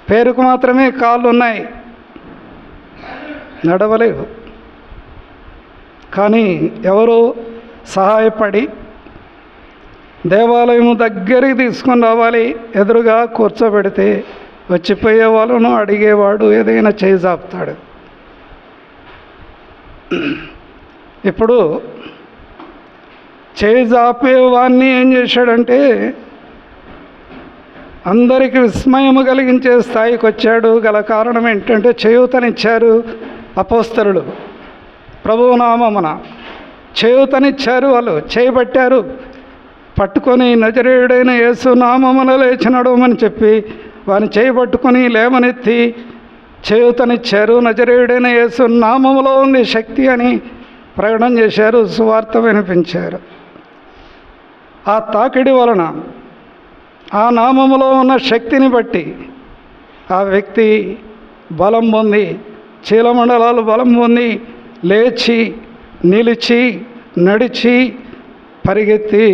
పేరుకు మాత్రమే కాళ్ళు ఉన్నాయి, నడవలేవు. కానీ ఎవరో సహాయపడి దేవాలయం దగ్గరికి తీసుకొని రావాలి, ఎదురుగా కూర్చోబెడితే వచ్చిపోయే వాళ్ళను అడిగేవాడు ఏదైనా చేయి చాపుతాడు. ఇప్పుడు చేయి చాపేవాడిని ఏం చేశాడంటే అందరికీ విస్మయము కలిగించే స్థాయికి వచ్చాడు. గల కారణం ఏంటంటే చేయూతనిచ్చారు అపోస్తలులు. ప్రభువు నామమున చేయూతనిచ్చారు. వాళ్ళు చేయబట్టారు, పట్టుకొని నజరేయుడైన యేసు నామమున లేచి నడవమని చెప్పి వారిని చేయబట్టుకొని లేవనెత్తి చేయూతనిచ్చారు. నజరేయుడైన యేసు నామములో ఉంది శక్తి అని ప్రకటన చేశారు, సువార్త వినిపించారు. ఆ తాకిడి వలన, ఆ నామములో ఉన్న శక్తిని బట్టి ఆ వ్యక్తి బలం పొంది, చీలమండలాలు బలం పొంది లేచి నిలిచి నడిచి పరిగెత్తి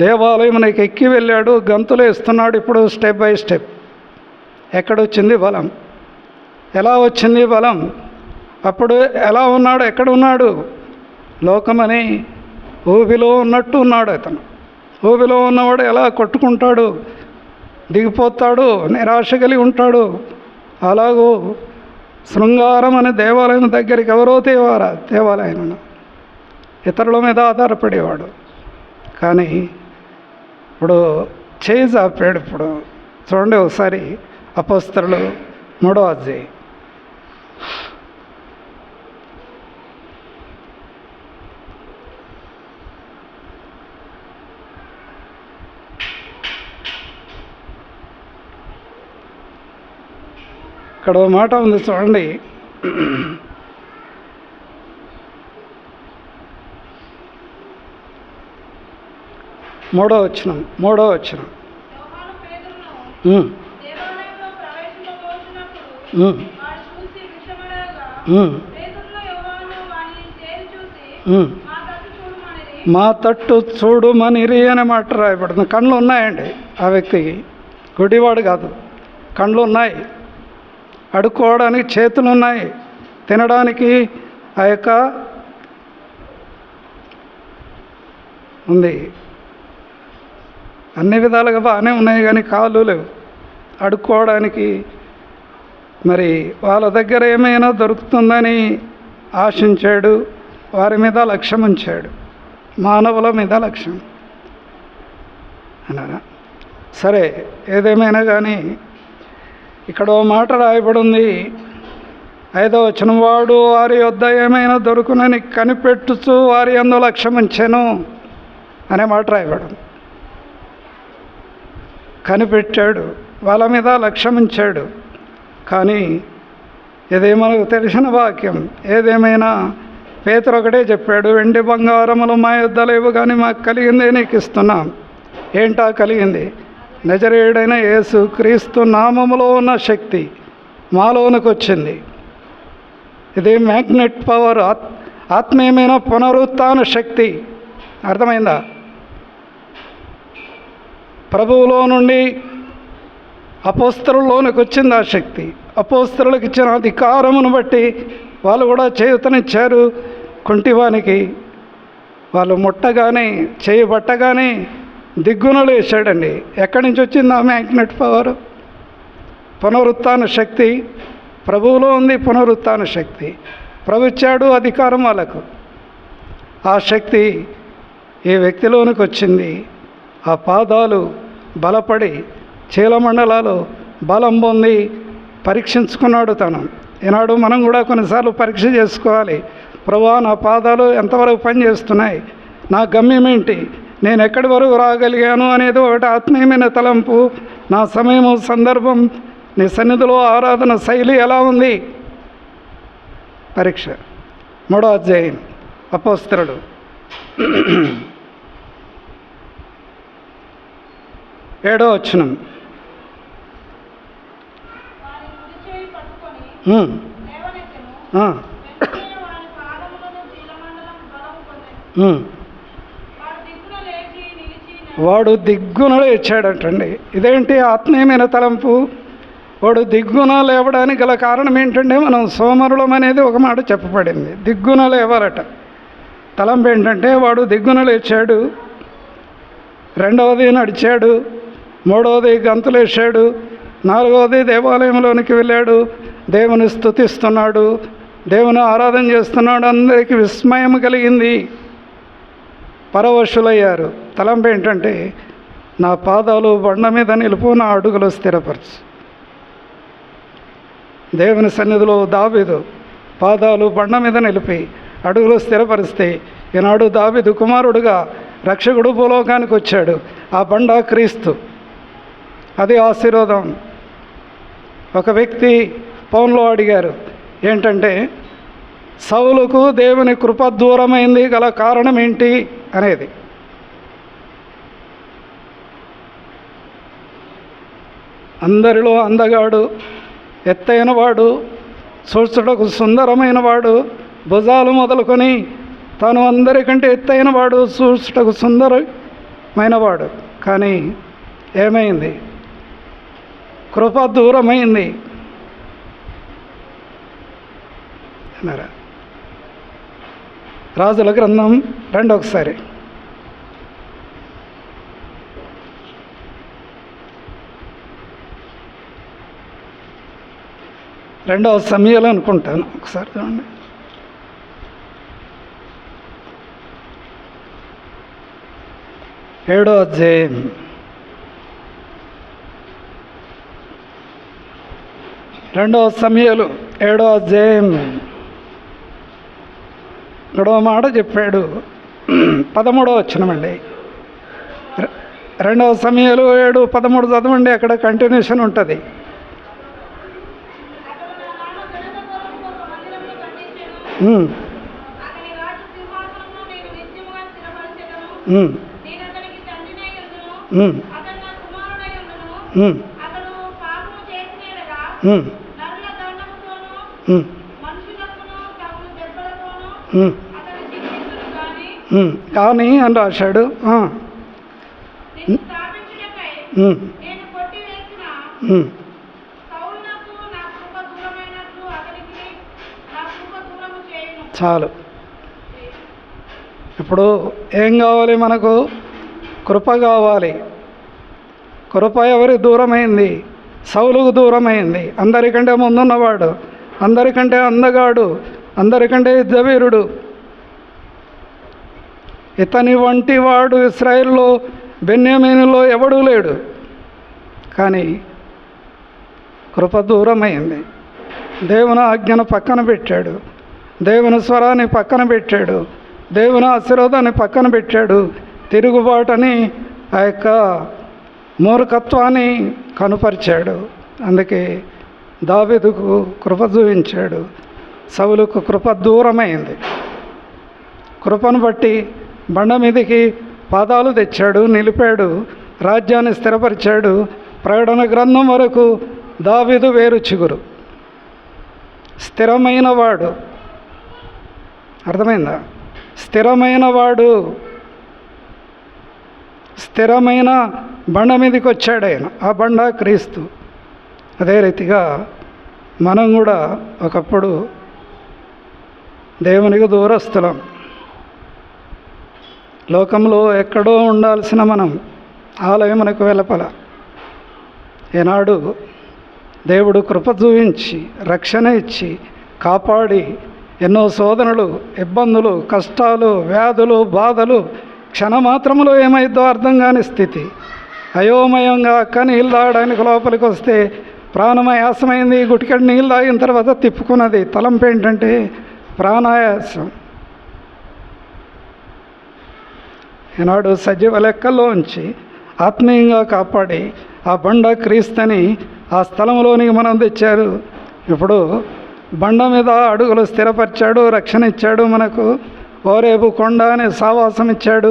దేవాలయమునకి ఎక్కి వెళ్ళాడు. గంతులు వేస్తున్నాడు. ఇప్పుడు స్టెప్ బై స్టెప్. ఎక్కడొచ్చింది బలం? ఎలా వచ్చింది బలం? అప్పుడు ఎలా ఉన్నాడు? ఎక్కడ ఉన్నాడు? లోకమని ఊబిలో ఉన్నట్టు ఉన్నాడు అతను. ఊబిలో ఉన్నవాడు ఎలా కొట్టుకుంటాడు, దిగిపోతాడు, నిరాశ కలిగి ఉంటాడు. అలాగూ శృంగారం అనే దేవాలయం దగ్గరికి ఎవరో దేవాలయం ఇతరుల మీద ఆధారపడేవాడు. కానీ ఇప్పుడు చేయి చాపాడు. ఇప్పుడు చూడండి ఒకసారి అపోస్తలులు 3వ అధ్యాయం. ఇక్కడ మాట ఉంది చూడండి. 3వ వచనం. మా తట్టు చూడుమనిరి అనే మాట రాయబడుతుంది. కళ్ళు ఉన్నాయండి ఆ వ్యక్తికి, గుడివాడు కాదు, కళ్ళు ఉన్నాయి, అడుక్కోవడానికి చేతులు ఉన్నాయి, తినడానికి ఆ యొక్క ఉంది, అన్ని విధాలుగా బాగానే ఉన్నాయి, కానీ కాళ్ళు లేవు. అడుక్కోవడానికి మరి వాళ్ళ దగ్గర ఏమైనా దొరుకుతుందని ఆశించాడు. వారి మీద లక్ష్యం ఉంచాడు, మానవుల మీద లక్ష్యం. అన్నారా? సరే, ఏదేమైనా కానీ ఇక్కడ ఓ మాట రాయబడి ఉంది. 5వ వచనం, వాడు వారి యొద్ద ఏమైనా దొరుకునని కనిపెట్టుచు వారి యందు లక్ష్యముంచెను అనే మాట రాయబడి. కనిపెట్టాడు, వాళ్ళ మీద లక్ష్యముంచాడు. కానీ ఇది మనకు తెలిసిన వాక్యం. ఏదేమైనా పేతురు ఒకటే చెప్పాడు, వెండి బంగారములు మా యొద్ద లేవు, కానీ మాకు కలిగిందే నీకు ఇస్తున్నాం. ఏంటా కలిగింది? నజరేయుడైన యేసు క్రీస్తు నామములో ఉన్న శక్తి మాలోనికి వచ్చింది. ఇది మ్యాగ్నెట్ పవర్, ఆత్మీయమైన పునరుత్థాన శక్తి. అర్థమైందా? ప్రభువులో నుండి అపోస్తలులోనికి వచ్చింది ఆ శక్తి. అపోస్తలులకు ఇచ్చిన అధికారమును బట్టి వాళ్ళు కూడా చేయుతనిచ్చారు కుంటివానికి. వాళ్ళు ముట్టగానే, చేయబట్టగానే దిగ్గున లేచాడండి. ఎక్కడి నుంచి వచ్చింది ఆ మ్యాగ్నెట్ పవర్? పునరుత్థాన శక్తి ప్రభువులో ఉంది. పునరుత్థాన శక్తి ప్రభు ఇచ్చాడు అధికారం వాళ్ళకు. ఆ శక్తి ఈ వ్యక్తిలోనికి వచ్చింది. ఆ పాదాలు బలపడి చీలమండలాలు బలం పొంది పరీక్షించుకున్నాడు తను. ఈనాడు మనం కూడా కొన్నిసార్లు పరీక్ష చేసుకోవాలి. ప్రభువా, నా పాదాలు ఎంతవరకు పనిచేస్తున్నాయి, నా గమ్యం ఏంటి, నేను ఎక్కడి వరకు రాగలిగాను అనేది ఒకటి ఆత్మీయమైన తలంపు. నా సమయము, సందర్భం, నీ సన్నిధిలో ఆరాధన శైలి ఎలా ఉంది? పరీక్ష. 3వ అధ్యాయం అపోస్తలుడు 7వ వచనం. వాడు దిగ్గున లేచాడటండి. ఇదేంటి ఆత్మీయమైన తలంపు? వాడు దిగ్గున లేవడానికి గల కారణం ఏంటంటే, మనం సోమరులం అనేది ఒక మాట చెప్పబడింది. దిగ్గున లేవాలట. తలంపు ఏంటంటే, వాడు దిగ్గున లేచాడు, 2వది నడిచాడు, 3వది గంతులేశాడు, 4వది దేవాలయంలోనికి వెళ్ళాడు, దేవుని స్తుతిస్తున్నాడు, దేవుని ఆరాధన చేస్తున్నాడు. అందరికీ విస్మయం కలిగింది, పరవశులయ్యారు. తలంపు ఏంటంటే, నా పాదాలు బండ మీద నిలుపు, నా అడుగులు స్థిరపరచు. దేవుని సన్నిధిలో దావీదు పాదాలు బండ మీద నిలిపి అడుగులు స్థిరపరిస్తే, ఈనాడు దావీదు కుమారుడుగా రక్షకుడు భూలోకానికి వచ్చాడు. ఆ బండ క్రీస్తు. అది ఆశీర్వాదం. ఒక వ్యక్తి ఫోన్లో అడిగారు ఏంటంటే, సౌలుకు దేవుని కృప దూరమైంది గల కారణం ఏంటి అనేది. అందరిలో అందగాడు, ఎత్తైన వాడు, చూచుటకు సుందరమైన వాడు, భుజాలు మొదలుకొని తాను అందరికంటే ఎత్తైన వాడు, చూచుటకు సుందరమైన వాడు. కానీ ఏమైంది? కృప దూరమైంది అన్నారా? రాజుల గ్రంథం 2 ఒకసారి. 2వ సమయాలు అనుకుంటాను, ఒకసారి చూడండి. 7వ అధ్యాయం 2వ సమయాలు 7వ అధ్యాయం. ఇక్కడ మాట చెప్పాడు, 13వ వచనమండి. 2వ సమయాలు 7:13 చదవండి, అక్కడ కంటిన్యూషన్ ఉంటుంది. కానీ అని రాశాడు. చాలు. ఇప్పుడు ఏం కావాలి మనకు? కృప కావాలి. కృప ఎవరి దూరమైంది? సౌలుకు దూరమైంది. అందరికంటే ముందున్నవాడు, అందరికంటే అందగాడు, అందరికంటే యుద్ధవీరుడు. ఇతని వంటి వాడు ఇశ్రాయేలులో బెన్యామీనులో ఎవడూ లేడు. కానీ కృప దూరమైంది. దేవుని ఆజ్ఞను పక్కన పెట్టాడు, దేవుని స్వరాన్ని పక్కన పెట్టాడు, దేవుని ఆశీర్వాదాన్ని పక్కన పెట్టాడు. తిరుగుబాటని, ఆ యొక్క మూర్ఖత్వాన్ని కనుపరిచాడు. అందుకే దావీదుకు కృప చూపించాడు, సౌలుకు కృప దూరమైంది. కృపను బట్టి బండ మీదికి పాదాలు తెచ్చాడు, నిలిపాడు, రాజ్యాన్ని స్థిరపరిచాడు. ప్రకటన గ్రంథం వరకు దావీదు వేరు చిగురు, స్థిరమైన వాడు. అర్థమైందా? స్థిరమైన వాడు, స్థిరమైన బండ మీదకి వచ్చాడు ఆయన. ఆ బండ క్రీస్తు. అదే రీతిగా మనం కూడా ఒకప్పుడు దేవునికి దూరస్తులం. లోకంలో ఎక్కడో ఉండాల్సిన మనం ఆలయమునకు వెలపల. ఈనాడు దేవుడు కృప చూపించి, రక్షణ ఇచ్చి, కాపాడి, ఎన్నో శోధనలు, ఇబ్బందులు, కష్టాలు, వ్యాధులు, బాధలు, క్షణమాత్రములో ఏమైద్దో అర్థం కాని స్థితి. అయోమయంగా అక్క నీళ్ళు తాగడానికి లోపలికి వస్తే ప్రాణాయాసమైంది. గుటికడి నీళ్ళు తాగిన తర్వాత తిప్పుకున్నది. తలంపు ఏంటంటే ప్రాణాయాసం. ఈనాడు సజీవ లెక్కల్లోంచి ఆత్మీయంగా కాపాడి ఆ బండ క్రీస్తుని ఆ స్థలంలోనికి మనం తెచ్చారు. ఇప్పుడు బండ మీద అడుగులు స్థిరపరిచాడు, రక్షణ ఇచ్చాడు. మనకు ఓరేపు కొండ అనే సావాసం ఇచ్చాడు.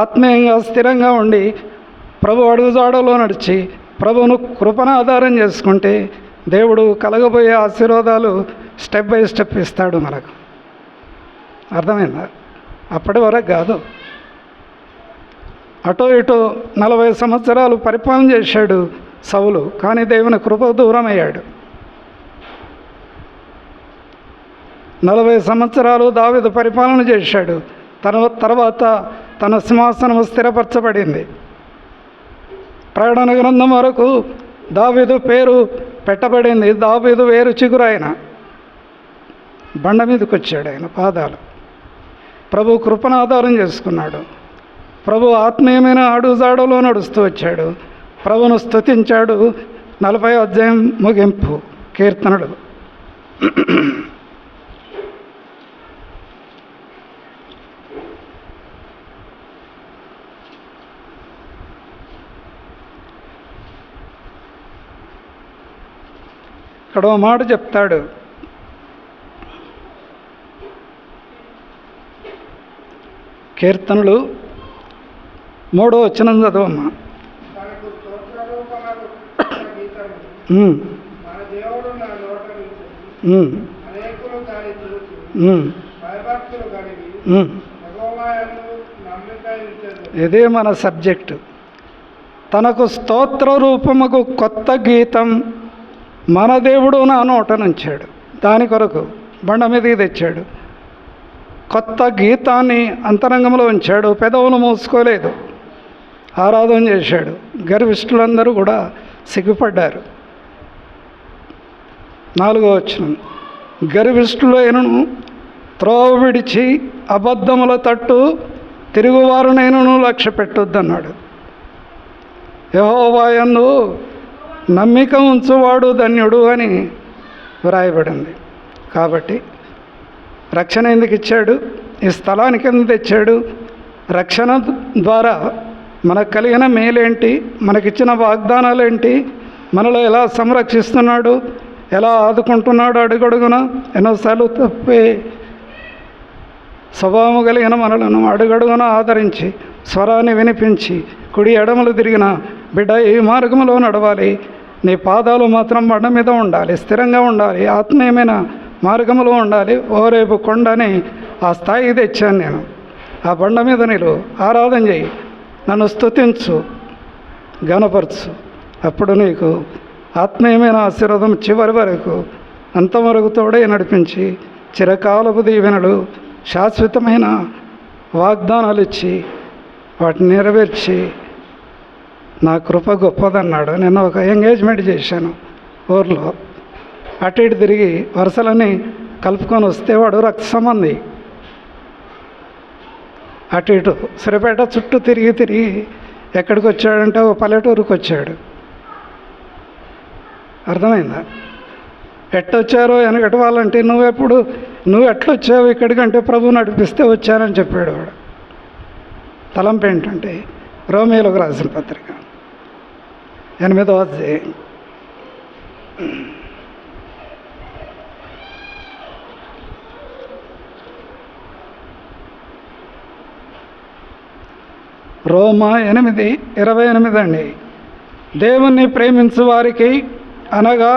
ఆత్మీయంగా స్థిరంగా ఉండి ప్రభు అడుగుజాడలో నడిచి ప్రభువును కృపను ఆధారం చేసుకుంటే దేవుడు కలగబోయే ఆశీర్వాదాలు స్టెప్ బై స్టెప్ ఇస్తాడు మనకు. అర్థమైందా? అప్పటి వరకు కాదు. అటో ఇటో 40 సంవత్సరాలు పరిపాలన చేశాడు సౌలు. కానీ దేవుని కృప దూరం అయ్యాడు. 40 సంవత్సరాలు దావీదు పరిపాలన చేశాడు. తర్వాత తన సింహాసనం స్థిరపరచబడింది. ప్రకటన గ్రంథం వరకు దావీదు పేరు పెట్టబడింది. దావీదు వేరు చిగురు. ఆయన బండ మీదకి వచ్చాడు. ఆయన పాదాలు ప్రభు కృపను ఆధారం చేసుకున్నాడు. ప్రభు ఆత్మీయమైన అడుగుజాడలో నడుస్తూ వచ్చాడు. ప్రభును స్తుతించాడు. 40వ అధ్యాయం ముగింపు కీర్తనలు. ఇక్కడ ఓ మాట చెప్తాడు. కీర్తనలు 3వ వచనం చదవమ్మా. ఇదే మన సబ్జెక్టు. తనకు స్తోత్ర రూపముకు కొత్త గీతం మన దేవుడు నా నోట నుంచాడు. దాని కొరకు బండ మీదకి తెచ్చాడు. కొత్త గీతాన్ని అంతరంగంలో ఉంచాడు. పెదవులు మూసుకోలేదు, ఆరాధన చేశాడు. గర్విష్ఠులందరూ కూడా సిగ్గుపడ్డారు. 4వ వచనం, గర్విష్ఠులైనను త్రోవ విడిచి అబద్ధముల తట్టు తిరుగువారునైనను లక్ష్య పెట్టొద్దన్నాడు. యెహోవా యందు నమ్మిక ఉంచువాడు ధన్యుడు అని వ్రాయబడింది. కాబట్టి రక్షణ ఎందుకు ఇచ్చాడు? ఈ స్థలానికి ఎందుకు తెచ్చాడు? రక్షణ ద్వారా మనకు కలిగిన మేలేంటి, మనకిచ్చిన వాగ్దానాలు ఏంటి, మనలో ఎలా సంరక్షిస్తున్నాడు, ఎలా ఆదుకుంటున్నాడు అడుగడుగున. ఎన్నోసార్లు తప్పే స్వభావం కలిగిన మనలను అడుగడుగున ఆదరించి స్వరాన్ని వినిపించి కుడి ఎడమలు తిరిగిన బిడ్డ ఈ మార్గంలో నడవాలి, నీ పాదాలు మాత్రం బండ మీద ఉండాలి, స్థిరంగా ఉండాలి, ఆత్మీయమైన మార్గంలో ఉండాలి. ఓరేపు కొండని ఆ స్థాయికి తెచ్చాను నేను. ఆ బండ మీద నిలువు, ఆరాధన చేయి, నన్ను స్తుతించు, ఘనపరచు. అప్పుడు నీకు ఆత్మీయమైన ఆశీర్వాదం చివరి వరకు అంతవరకు తోడే నడిపించి చిరకాలపు దీవెనలు, శాశ్వతమైన వాగ్దానాలు ఇచ్చి వాటిని నెరవేర్చి నా కృప గొప్పదన్నాడు. నేను ఒక ఎంగేజ్మెంట్ చేశాను ఊర్లో. అటు ఇటు తిరిగి వరుసలని కలుపుకొని వస్తే వాడు రక్త సంబంధి. అటు ఇటు సిరిపేట చుట్టూ తిరిగి ఎక్కడికి వచ్చాడంటే ఓ పల్లెటూరుకు వచ్చాడు. అర్థమైందా? ఎట్టొచ్చారో వెనకటి వాళ్ళంటే నువ్వు ఎట్లొచ్చావు ఇక్కడికంటే ప్రభు నడిపిస్తే వచ్చానని చెప్పాడు వాడు. తలంపు ఏంటంటే రోమీయులకు రాసిన పత్రిక 8వ అధ్యాయం రోమా 8:28 అండి. దేవుణ్ణి ప్రేమించు వారికి అనగా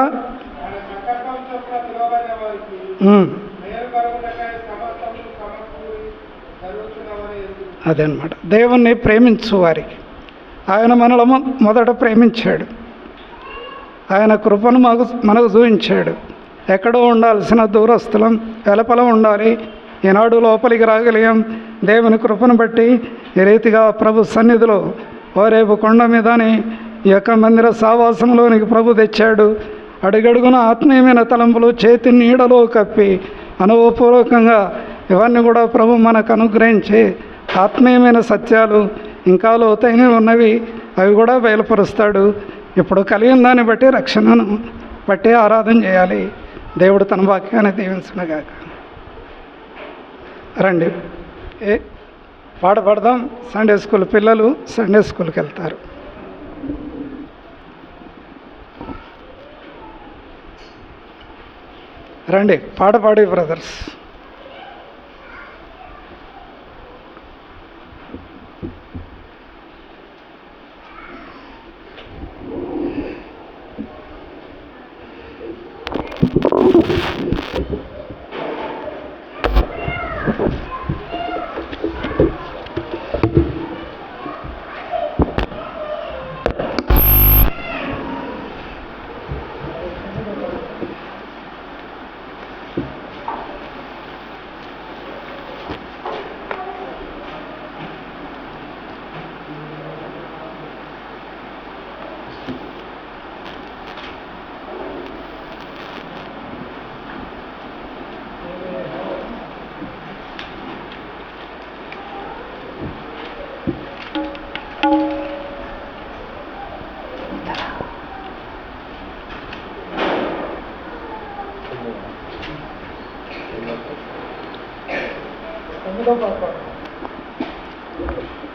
అదనమాట. దేవుణ్ణి ప్రేమించు వారికి ఆయన మనల్ని మొదట ప్రేమించాడు. ఆయన కృపను మనకు చూపించాడు. ఎక్కడో ఉండాల్సిన దూరస్థలం వెలపల ఉండాలి. ఈనాడు లోపలికి రాగలిగాం దేవుని కృపను బట్టి. ఈ రీతిగా ప్రభు సన్నిధిలో ఓరేపు కొండ మీదని ఈ యొక్క మందిర సావాసంలోనికి ప్రభు తెచ్చాడు. అడుగడుగున ఆత్మీయమైన తలంపులు చేతి నీడలో కప్పి అనుభవపూర్వకంగా ఇవన్నీ కూడా ప్రభు మనకు అనుగ్రహించి ఆత్మీయమైన సత్యాలు ఇంకా లోతైనవి ఉన్నవి అవి కూడా బయలుపరుస్తాడు. ఇప్పుడు కలిగిన దాన్ని బట్టి రక్షణను బట్టి ఆరాధన చేయాలి. దేవుడు తన వాక్యాన్ని దీవించునుగాక. రండి పాట పాడదాం. సండే స్కూల్ పిల్లలు సండే స్కూల్కి వెళ్తారు. రండి పాట పాడి బ్రదర్స్.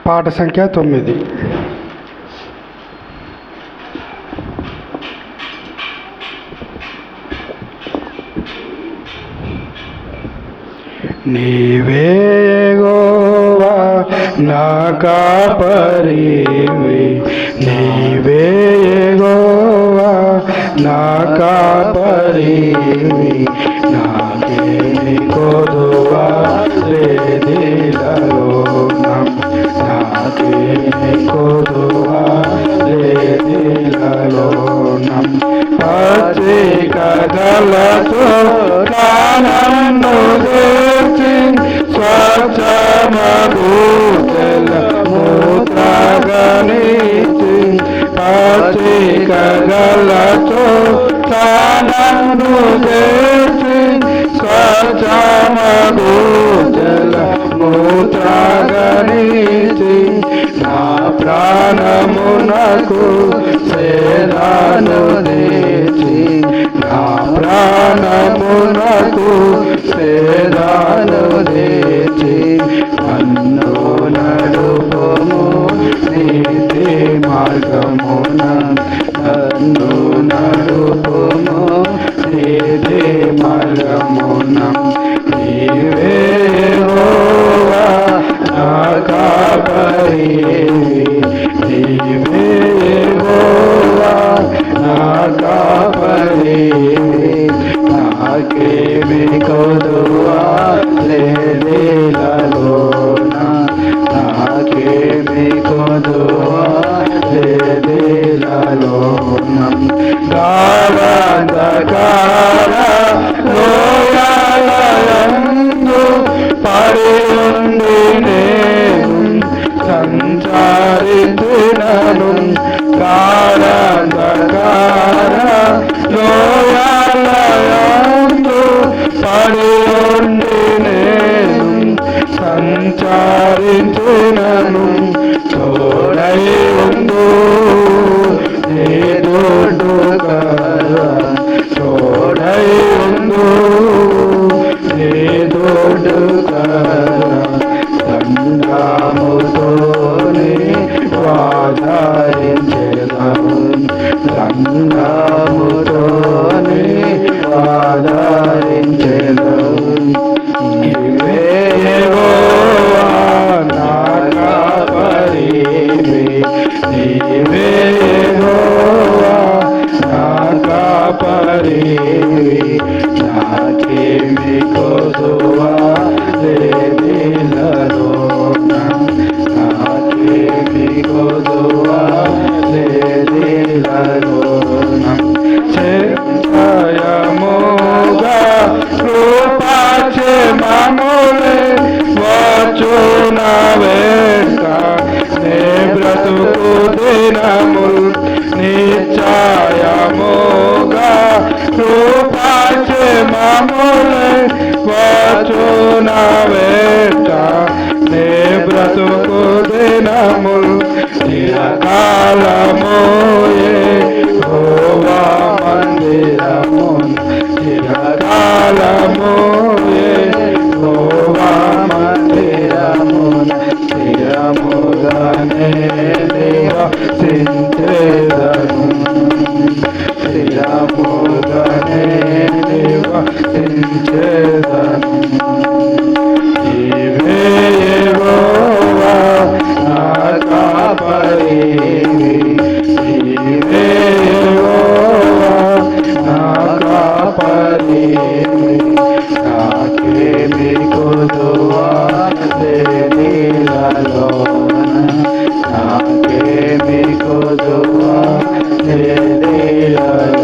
పాట సంఖ్య 9. నీవే యెహోవా నా కాపరివి, నీవే యెహోవా నా కాపరివి, నాకేమి కొదువా లేదిలలో, నాకేమి కొదువా లేదిలలో, పచ్చిక గలతో నన్ను చేర్చి స్వచ్ఛమగు జలముత్రగనిచి, పచ్చిక గలతో నన్ను చేర్చి స్వచ్ఛమగు జలముత్రగనిచి, నా ప్రాణమునకు సేదాను దేచి, నా ప్రాణమునకు సేదాను దేచి, నన్ను నడుపుము నీతి మార్గమున, నన్ను నడుపుము నీతి మార్గమున, నీవే యెహోవా నా కాపరివి, నీవే యెహోవా నా కాపరివి, నాకేమి కొదువా లేదిలలోన, నాకేమి కొదువా లేదిలలోన, గాఢంధకార లోయలయందు పడి ఉండి నేను సంచారితునను, గాఢంధకార లోయలయందు పడి ఉండి నేను సంచారితునను, తోడై దండముతోనే ఆదరించెదము దండముతోనే ఆదరించెదము నీవే యెహోవా నా కాపరివి నీవే యెహోవా నా కాపరివి నాకేమి కొదువా లేదిలలోన నాకేమి కొదువా లేదిలలోన జయముగా కృపాచే మామూలే వచ్చున వెంట నే బ్రతుకు దినముల్ నిశ్చయముగా కృపాచే మామూలే వచ్చున వెంట నే బ్రతుకు దినముల్ చిరకాలము యెహోవా మందిరమున్ చిరకాలము యెహోవా మందిరమున్ స్థిరముగానే నివసించెదను స్థిరముగానే నివసించెదను నీవే యెహోవా నా కాపరివి నీవే యెహోవా నా కాపరివి నాకేమి కొదువా లేదిలలోన నాకేమి కొదువా లేదిలలోన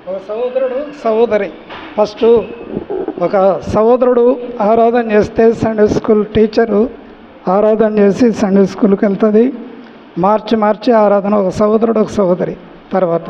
ఒక సహోదరుడు సహోదరి ఫస్ట్ ఒక సహోదరుడు ఆరాధన చేస్తే సండే స్కూల్ టీచరు ఆరాధన చేసి సండే స్కూల్కి వెళ్తుంది మార్చి ఆరాధన ఒక సహోదరుడు ఒక సహోదరి తర్వాత